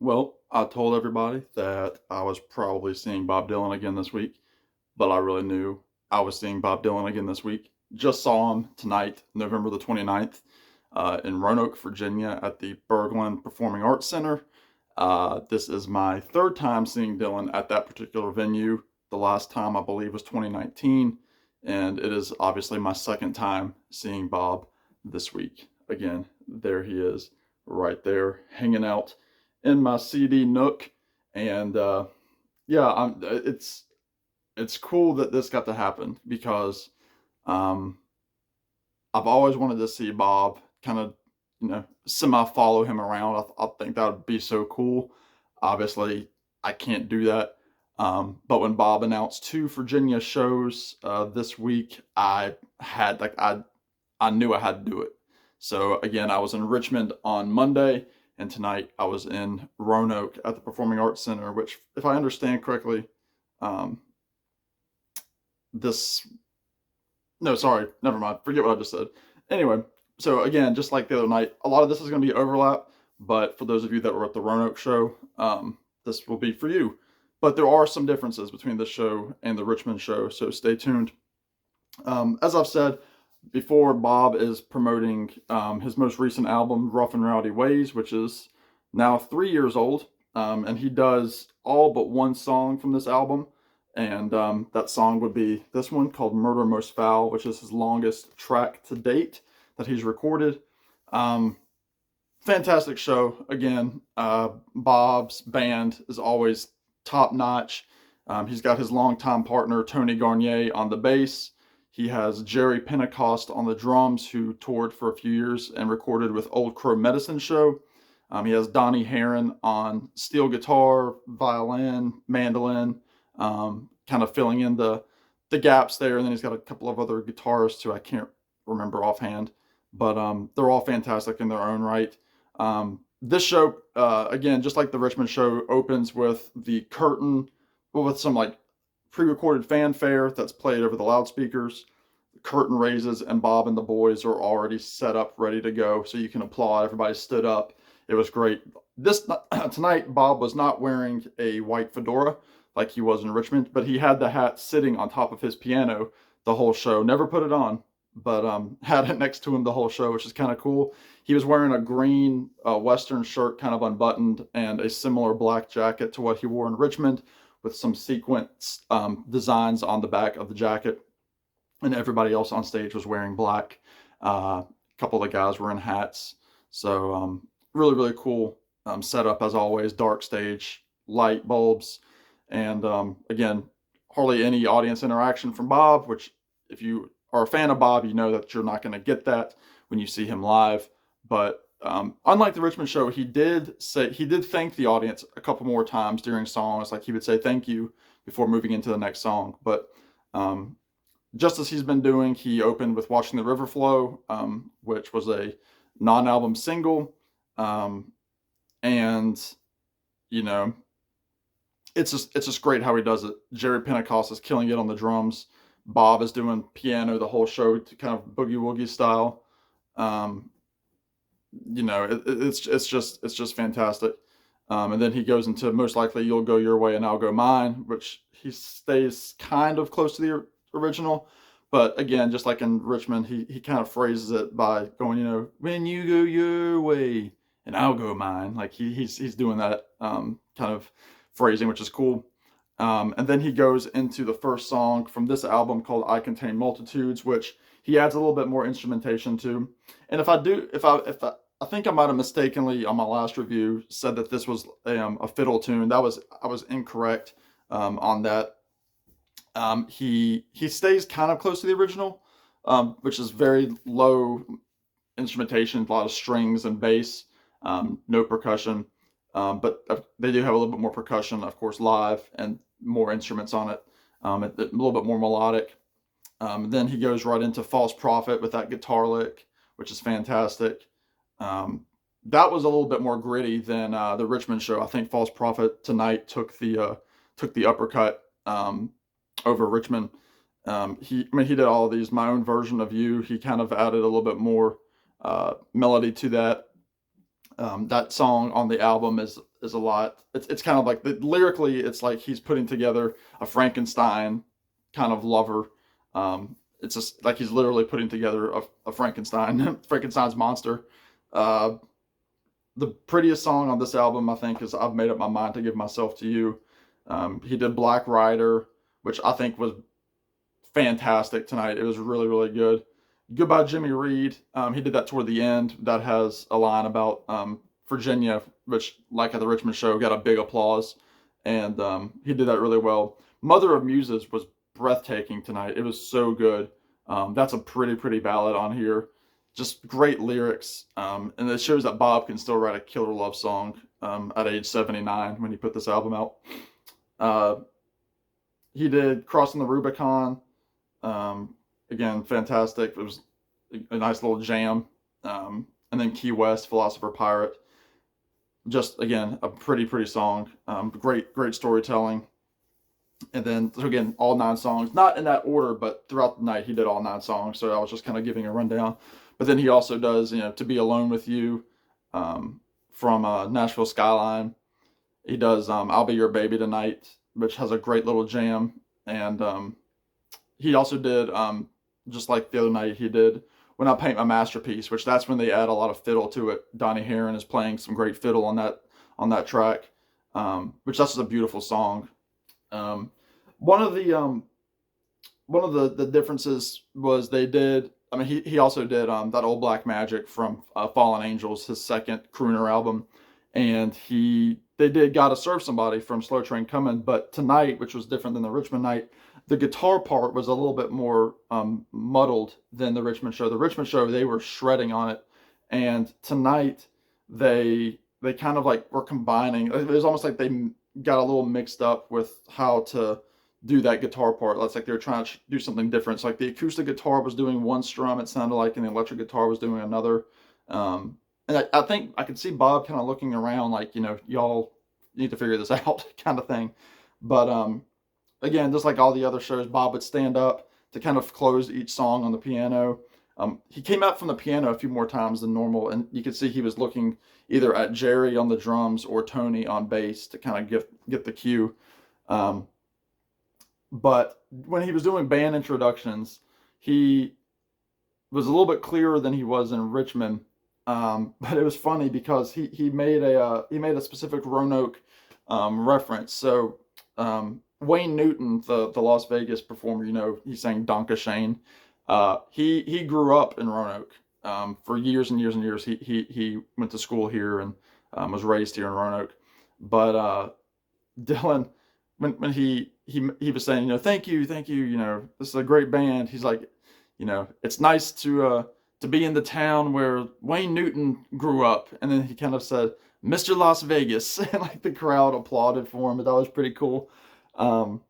Well, I told everybody that I was probably seeing Bob Dylan again this week, but I really knew I was seeing Bob Dylan again this week. Just saw him tonight, November the 29th, in Roanoke, Virginia, at the Berglund Performing Arts Center. This is my third time seeing Dylan at that particular venue. The last time, I believe, was 2019, and it is obviously my second time seeing Bob this week. Again, there he is, right there, hanging out in my CD nook, and yeah, it's cool that this got to happen because um, I've always wanted to see Bob kind of, semi follow him around. I think that would be so cool. Obviously, I can't do that. But when Bob announced two Virginia shows this week, I knew I had to do it. So again, I was in Richmond on Monday, and tonight I was in Roanoke at the Performing Arts Center, which, if I understand correctly, um, this no, sorry, never mind. Forget what I just said. Anyway, so again, just like the other night, a lot of this is going to be overlap, but for those of you that were at the Roanoke show, this will be for you. But there are some differences between this show and the Richmond show, so stay tuned. As I've said before, Bob is promoting his most recent album, Rough and Rowdy Ways, which is now 3 years old, and he does all but one song from this album. And that song would be this one called Murder Most Foul, which is his longest track to date that he's recorded. Fantastic show. Again, Bob's band is always top notch. He's got his longtime partner, Tony Garnier, on the bass. He has Jerry Pentecost on the drums, who toured for a few years and recorded with Old Crow Medicine Show. He has Donnie Herron on steel guitar, violin, mandolin, kind of filling in the gaps there. And then he's got a couple of other guitarists who I can't remember offhand, but they're all fantastic in their own right. This show, again, just like the Richmond show, opens with the curtain, with some like pre-recorded fanfare that's played over the loudspeakers. The curtain raises, and Bob and the boys are already set up, ready to go, so you can applaud. Everybody stood up. It was great. This tonight, Bob was not wearing a white fedora like he was in Richmond, but he had the hat sitting on top of his piano the whole show. Never put it on, but had it next to him the whole show, which is kind of cool. He was wearing a green Western shirt, kind of unbuttoned, and a similar black jacket to what he wore in Richmond, with some sequence designs on the back of the jacket. And everybody else on stage was wearing black. A couple of the guys were in hats. So really, really cool setup as always. Dark stage, light bulbs, and again, hardly any audience interaction from Bob, which, if you are a fan of Bob, you know that you're not going to get that when you see him live. But unlike the Richmond show, he did thank the audience a couple more times during songs. Like, he would say thank you before moving into the next song. But just as he's been doing, he opened with Watching the River Flow, which was a non-album single. And, you know, it's just great how he does it. Jerry Pentecost is killing it on the drums. Bob is doing piano the whole show to kind of boogie woogie style. It's just fantastic. And then he goes into Most Likely You'll Go Your Way and I'll Go Mine, which he stays kind of close to the original. But again, just like in Richmond, he kind of phrases it by going, when you go your way and I'll go mine. Like he's doing that kind of phrasing, which is cool. And then he goes into the first song from this album called I Contain Multitudes, which he adds a little bit more instrumentation to. And I think I might have mistakenly on my last review said that this was a fiddle tune. I was incorrect on that. He stays kind of close to the original, which is very low instrumentation, a lot of strings and bass, no percussion. But they do have a little bit more percussion, of course, live, and more instruments on it, a little bit more melodic. Then he goes right into False Prophet with that guitar lick, which is fantastic. That was a little bit more gritty than the Richmond show. I think False Prophet tonight took the uppercut over Richmond. He did all of these. My Own Version of You, he kind of added a little bit more melody to that. That song on the album is is a lot. It's kind of like lyrically, it's like he's putting together a Frankenstein kind of lover. It's just like he's literally putting together a Frankenstein, Frankenstein's monster. Uh, the prettiest song on this album, I think, is "I've Made Up My Mind to Give Myself to You." He did Black Rider, which I think was fantastic tonight. It was really, really good. Goodbye, Jimmy Reed. He did that toward the end. That has a line about Virginia, which, like at the Richmond show, got a big applause, and he did that really well. Mother of Muses was breathtaking tonight. It was so good. That's a pretty ballad on here. Just great lyrics, and it shows that Bob can still write a killer love song at age 79 when he put this album out. He did Crossing the Rubicon. Again, fantastic. It was a nice little jam. And then Key West, Philosopher Pirate. Just, again, a pretty song. Great storytelling. And then, so again, all 9 songs. Not in that order, but throughout the night, he did all 9 songs. So I was just kind of giving a rundown. But then he also does, To Be Alone With You from Nashville Skyline. He does I'll Be Your Baby Tonight, which has a great little jam. And he also did, just like the other night, he did When I Paint My Masterpiece, which that's when they add a lot of fiddle to it. Donnie Herron is playing some great fiddle on that track, which that's just a beautiful song. One of the differences was they did. I mean, he also did that Old Black Magic from Fallen Angels, his second crooner album, and they did Gotta Serve Somebody from Slow Train Coming. But tonight, which was different than the Richmond night, the guitar part was a little bit more muddled than the Richmond show. The Richmond show, they were shredding on it, and tonight they kind of like were combining. It was almost like they got a little mixed up with how to do that guitar part. It's like they were trying to do something different. So like the acoustic guitar was doing one strum, it sounded like, and the electric guitar was doing another. And I think I could see Bob kind of looking around like, y'all need to figure this out kind of thing. But again, just like all the other shows, Bob would stand up to kind of close each song on the piano. He came out from the piano a few more times than normal, and you could see he was looking either at Jerry on the drums or Tony on bass to kind of get the cue. But when he was doing band introductions, he was a little bit clearer than he was in Richmond. But it was funny because he made a specific Roanoke reference. So Wayne Newton, the Las Vegas performer, he sang Donka Shane. He grew up in Roanoke. For years and years and years. He went to school here and was raised here in Roanoke. But Dylan, when he was saying, thank you, this is a great band. He's like, it's nice to be in the town where Wayne Newton grew up. And then he kind of said, Mr. Las Vegas, and like the crowd applauded for him. But that was pretty cool. And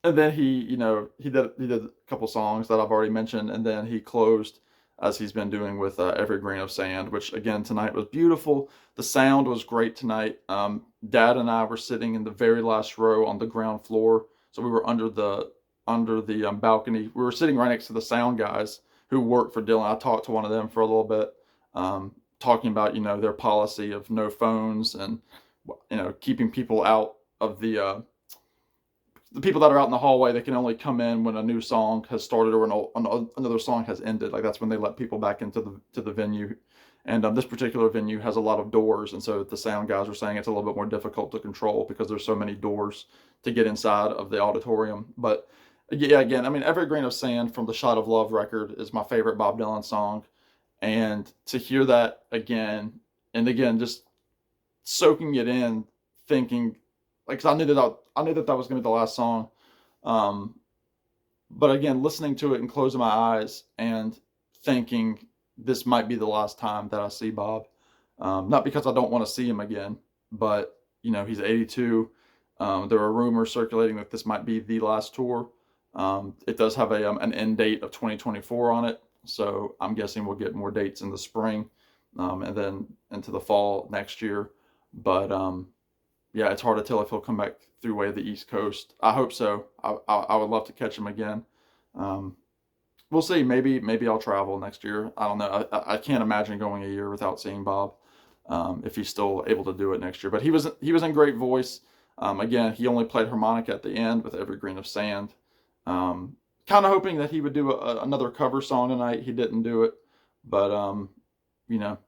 then he did a couple songs that I've already mentioned, and then he closed as he's been doing with Every Grain of Sand, which again tonight was beautiful. The sound was great tonight. Dad and I were sitting in the very last row on the ground floor, so we were under the balcony. We were sitting right next to the sound guys who worked for Dylan. I talked to one of them for a little bit, talking about their policy of no phones and keeping people out of the people that are out in the hallway. They can only come in when a new song has started or another song has ended. Like that's when they let people back into the venue. And this particular venue has a lot of doors, and so the sound guys were saying it's a little bit more difficult to control because there's so many doors to get inside of the auditorium. But yeah, again, I mean, Every Grain of Sand from the Shot of Love record is my favorite Bob Dylan song, and to hear that again and again, just soaking it in, thinking, like, 'cause I knew that was going to be the last song. But again, listening to it and closing my eyes and thinking this might be the last time that I see Bob. Not because I don't want to see him again, but he's 82. There are rumors circulating that this might be the last tour. It does have an end date of 2024 on it, so I'm guessing we'll get more dates in the spring, and then into the fall next year. But yeah, it's hard to tell if he'll come back through way of the East Coast. I hope so. I would love to catch him again. We'll see. Maybe I'll travel next year. I don't know. I can't imagine going a year without seeing Bob. if he's still able to do it next year. But he was in great voice. Again, he only played harmonica at the end with Every Grain of Sand. Kind of hoping that he would do another cover song tonight. He didn't do it, but you know,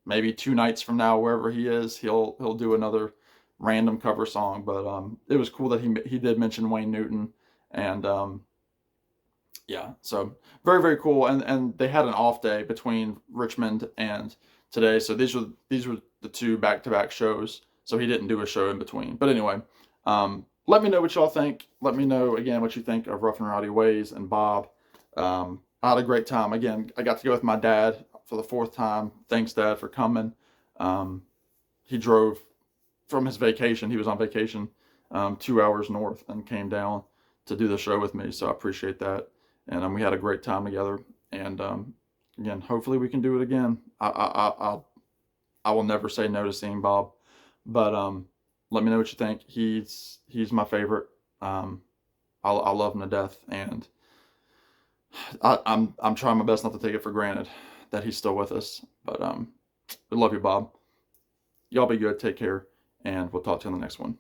maybe 2 nights from now, wherever he is, he'll do another random cover song. But it was cool that he did mention Wayne Newton, and yeah, so very, very cool. And they had an off day between Richmond and today, so these were the two back-to-back shows. So he didn't do a show in between. But anyway, let me know what y'all think. Let me know again what you think of Rough and Rowdy Ways and Bob. I had a great time. Again, I got to go with my dad for the 4th time. Thanks, Dad, for coming. He drove from his vacation. He was on vacation 2 hours north and came down to do the show with me. So I appreciate that. And we had a great time together. And again, hopefully we can do it again. I will never say no to seeing Bob, but let me know what you think. He's my favorite. I love him to death, and I'm trying my best not to take it for granted that he's still with us. But I love you, Bob. Y'all be good. Take care, and we'll talk to you on the next one.